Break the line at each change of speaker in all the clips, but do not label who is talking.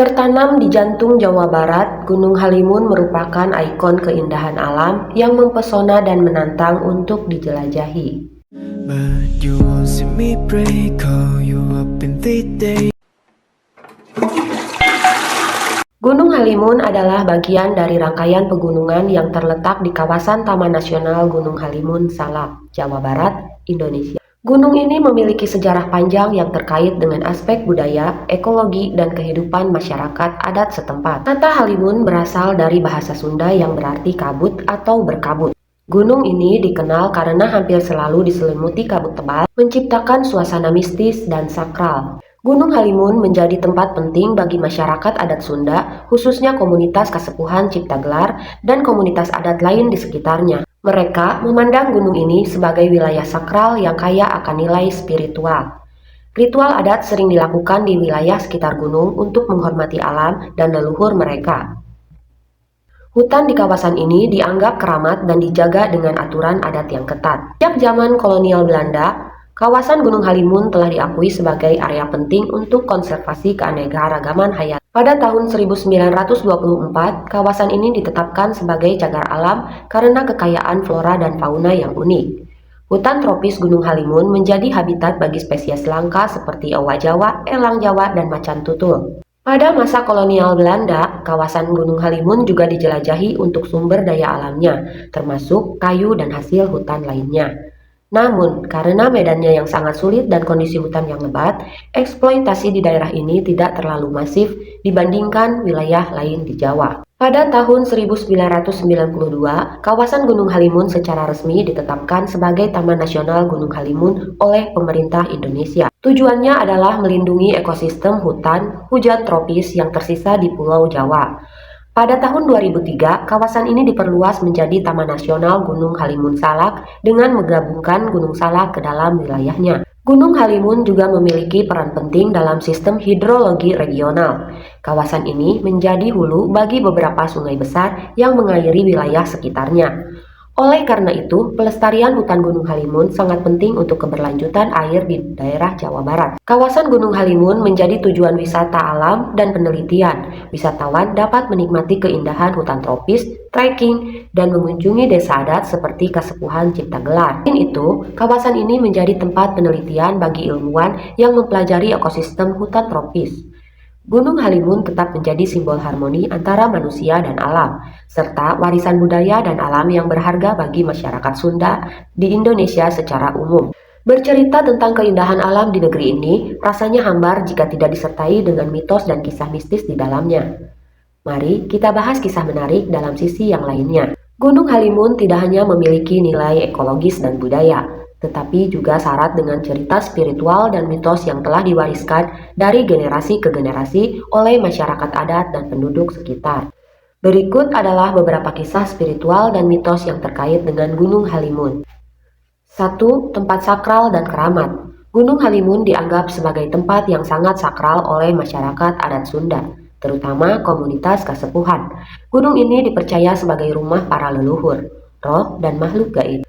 Tertanam di jantung Jawa Barat, Gunung Halimun merupakan ikon keindahan alam yang mempesona dan menantang untuk dijelajahi. Gunung Halimun adalah bagian dari rangkaian pegunungan yang terletak di kawasan Taman Nasional Gunung Halimun Salak, Jawa Barat, Indonesia. Gunung ini memiliki sejarah panjang yang terkait dengan aspek budaya, ekologi, dan kehidupan masyarakat adat setempat. Kata Halimun berasal dari bahasa Sunda yang berarti kabut atau berkabut. Gunung ini dikenal karena hampir selalu diselimuti kabut tebal, menciptakan suasana mistis dan sakral. Gunung Halimun menjadi tempat penting bagi masyarakat adat Sunda, khususnya komunitas Kasepuhan Ciptagelar dan komunitas adat lain di sekitarnya. Mereka memandang gunung ini sebagai wilayah sakral yang kaya akan nilai spiritual. Ritual adat sering dilakukan di wilayah sekitar gunung untuk menghormati alam dan leluhur mereka. Hutan di kawasan ini dianggap keramat dan dijaga dengan aturan adat yang ketat. Sejak zaman kolonial Belanda, kawasan Gunung Halimun telah diakui sebagai area penting untuk konservasi keanekaragaman hayati. Pada tahun 1924, kawasan ini ditetapkan sebagai cagar alam karena kekayaan flora dan fauna yang unik. Hutan tropis Gunung Halimun menjadi habitat bagi spesies langka seperti owa Jawa, elang Jawa, dan macan tutul. Pada masa kolonial Belanda, kawasan Gunung Halimun juga dijelajahi untuk sumber daya alamnya, termasuk kayu dan hasil hutan lainnya. Namun, karena medannya yang sangat sulit dan kondisi hutan yang lebat, eksploitasi di daerah ini tidak terlalu masif dibandingkan wilayah lain di Jawa. Pada tahun 1992, kawasan Gunung Halimun secara resmi ditetapkan sebagai Taman Nasional Gunung Halimun oleh pemerintah Indonesia. Tujuannya adalah melindungi ekosistem hutan hujan tropis yang tersisa di Pulau Jawa. Pada tahun 2003, kawasan ini diperluas menjadi Taman Nasional Gunung Halimun Salak dengan menggabungkan Gunung Salak ke dalam wilayahnya. Gunung Halimun juga memiliki peran penting dalam sistem hidrologi regional. Kawasan ini menjadi hulu bagi beberapa sungai besar yang mengairi wilayah sekitarnya. Oleh karena itu, pelestarian hutan Gunung Halimun sangat penting untuk keberlanjutan air di daerah Jawa Barat. Kawasan Gunung Halimun menjadi tujuan wisata alam dan penelitian. Wisatawan dapat menikmati keindahan hutan tropis, trekking, dan mengunjungi desa adat seperti Kasepuhan Ciptagelar. Selain itu, kawasan ini menjadi tempat penelitian bagi ilmuwan yang mempelajari ekosistem hutan tropis. Gunung Halimun tetap menjadi simbol harmoni antara manusia dan alam, serta warisan budaya dan alam yang berharga bagi masyarakat Sunda di Indonesia secara umum. Bercerita tentang keindahan alam di negeri ini rasanya hambar jika tidak disertai dengan mitos dan kisah mistis di dalamnya. Mari kita bahas kisah menarik dalam sisi yang lainnya. Gunung Halimun tidak hanya memiliki nilai ekologis dan budaya, tetapi juga syarat dengan cerita spiritual dan mitos yang telah diwariskan dari generasi ke generasi oleh masyarakat adat dan penduduk sekitar. Berikut adalah beberapa kisah spiritual dan mitos yang terkait dengan Gunung Halimun. 1. Tempat sakral dan keramat. Gunung Halimun dianggap sebagai tempat yang sangat sakral oleh masyarakat adat Sunda, terutama komunitas Kasepuhan. Gunung ini dipercaya sebagai rumah para leluhur, roh, dan makhluk gaib.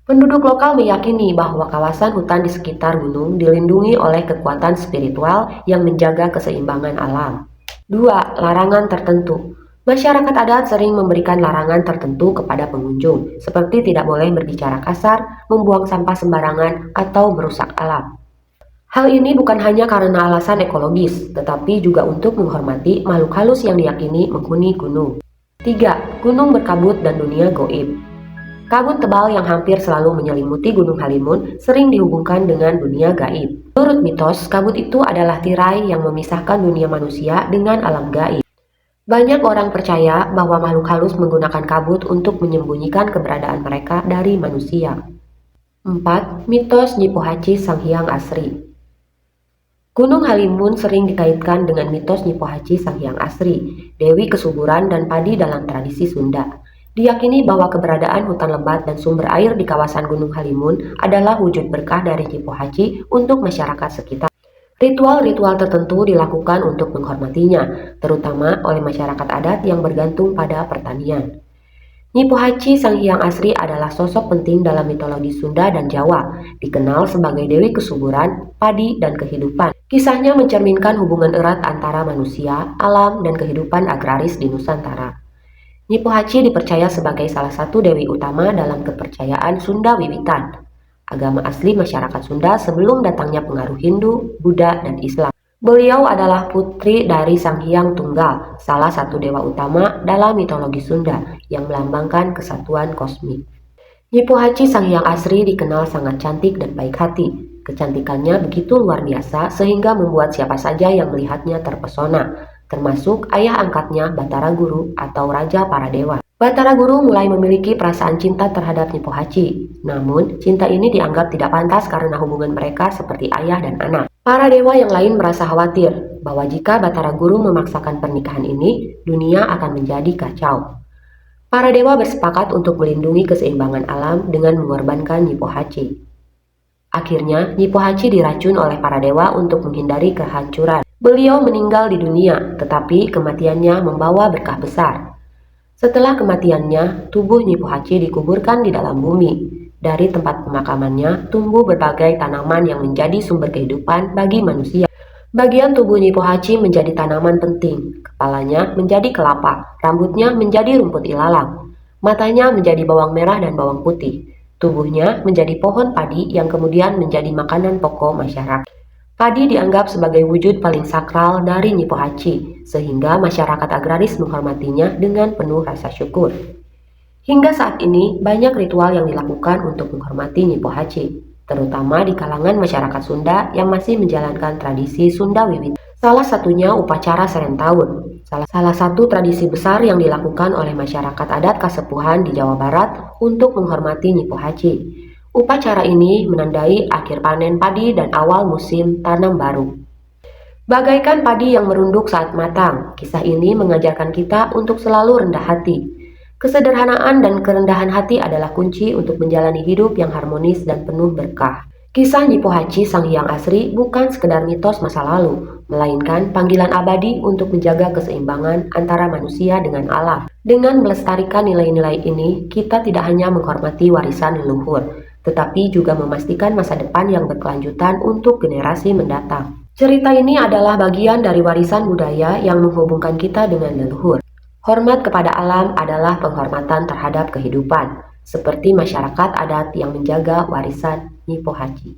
Penduduk lokal meyakini bahwa kawasan hutan di sekitar gunung dilindungi oleh kekuatan spiritual yang menjaga keseimbangan alam. 2. Larangan tertentu. Masyarakat adat sering memberikan larangan tertentu kepada pengunjung, seperti tidak boleh berbicara kasar, membuang sampah sembarangan, atau merusak alam. Hal ini bukan hanya karena alasan ekologis, tetapi juga untuk menghormati makhluk halus yang diyakini menghuni gunung. 3. Gunung berkabut dan dunia goib. Kabut tebal yang hampir selalu menyelimuti Gunung Halimun sering dihubungkan dengan dunia gaib. Menurut mitos, kabut itu adalah tirai yang memisahkan dunia manusia dengan alam gaib. Banyak orang percaya bahwa makhluk halus menggunakan kabut untuk menyembunyikan keberadaan mereka dari manusia. 4. Mitos Nyi Pohaci Sang Hyang Asri. Gunung Halimun sering dikaitkan dengan mitos Nyi Pohaci Sang Hyang Asri, Dewi Kesuburan dan Padi dalam tradisi Sunda. Diyakini bahwa keberadaan hutan lebat dan sumber air di kawasan Gunung Halimun adalah wujud berkah dari Nyi Pohaci untuk masyarakat sekitar. Ritual-ritual tertentu dilakukan untuk menghormatinya, terutama oleh masyarakat adat yang bergantung pada pertanian. Nyi Pohaci Sang Hyang Asri adalah sosok penting dalam mitologi Sunda dan Jawa, dikenal sebagai Dewi Kesuburan, Padi, dan Kehidupan. Kisahnya mencerminkan hubungan erat antara manusia, alam, dan kehidupan agraris di Nusantara. Nyi Pohaci dipercaya sebagai salah satu dewi utama dalam kepercayaan Sunda Wiwitan, agama asli masyarakat Sunda sebelum datangnya pengaruh Hindu, Buddha, dan Islam. Beliau adalah putri dari Sang Hyang Tunggal, salah satu dewa utama dalam mitologi Sunda yang melambangkan kesatuan kosmik. Nyi Pohaci Sang Hyang Asri dikenal sangat cantik dan baik hati. Kecantikannya begitu luar biasa sehingga membuat siapa saja yang melihatnya terpesona, termasuk ayah angkatnya Batara Guru atau Raja para Dewa. Batara Guru mulai memiliki perasaan cinta terhadap Nyi Pohaci. Namun, cinta ini dianggap tidak pantas karena hubungan mereka seperti ayah dan anak. Para dewa yang lain merasa khawatir bahwa jika Batara Guru memaksakan pernikahan ini, dunia akan menjadi kacau. Para dewa bersepakat untuk melindungi keseimbangan alam dengan mengorbankan Nyi Pohaci. Akhirnya, Nyi Pohaci diracun oleh para dewa untuk menghindari kehancuran. Beliau meninggal di dunia, tetapi kematiannya membawa berkah besar. Setelah kematiannya, tubuh Nyi Pohaci dikuburkan di dalam bumi. Dari tempat pemakamannya, tumbuh berbagai tanaman yang menjadi sumber kehidupan bagi manusia. Bagian tubuh Nyi Pohaci menjadi tanaman penting. Kepalanya menjadi kelapa, rambutnya menjadi rumput ilalang, matanya menjadi bawang merah dan bawang putih. Tubuhnya menjadi pohon padi yang kemudian menjadi makanan pokok masyarakat. Padi dianggap sebagai wujud paling sakral dari Nyi Pohaci, sehingga masyarakat agraris menghormatinya dengan penuh rasa syukur. Hingga saat ini, banyak ritual yang dilakukan untuk menghormati Nyi Pohaci, terutama di kalangan masyarakat Sunda yang masih menjalankan tradisi Sunda Wiwit. Salah satunya upacara Serentahun, salah satu tradisi besar yang dilakukan oleh masyarakat adat Kasepuhan di Jawa Barat untuk menghormati Nyi Pohaci. Upacara ini menandai akhir panen padi dan awal musim tanam baru. Bagaikan padi yang merunduk saat matang, kisah ini mengajarkan kita untuk selalu rendah hati. Kesederhanaan dan kerendahan hati adalah kunci untuk menjalani hidup yang harmonis dan penuh berkah. Kisah Nyi Pohaci Sang Hyang Asri bukan sekedar mitos masa lalu, melainkan panggilan abadi untuk menjaga keseimbangan antara manusia dengan alam. Dengan melestarikan nilai-nilai ini, kita tidak hanya menghormati warisan leluhur, tetapi juga memastikan masa depan yang berkelanjutan untuk generasi mendatang. Cerita ini adalah bagian dari warisan budaya yang menghubungkan kita dengan leluhur. Hormat kepada alam adalah penghormatan terhadap kehidupan, seperti masyarakat adat yang menjaga warisan Nyi Pohaci.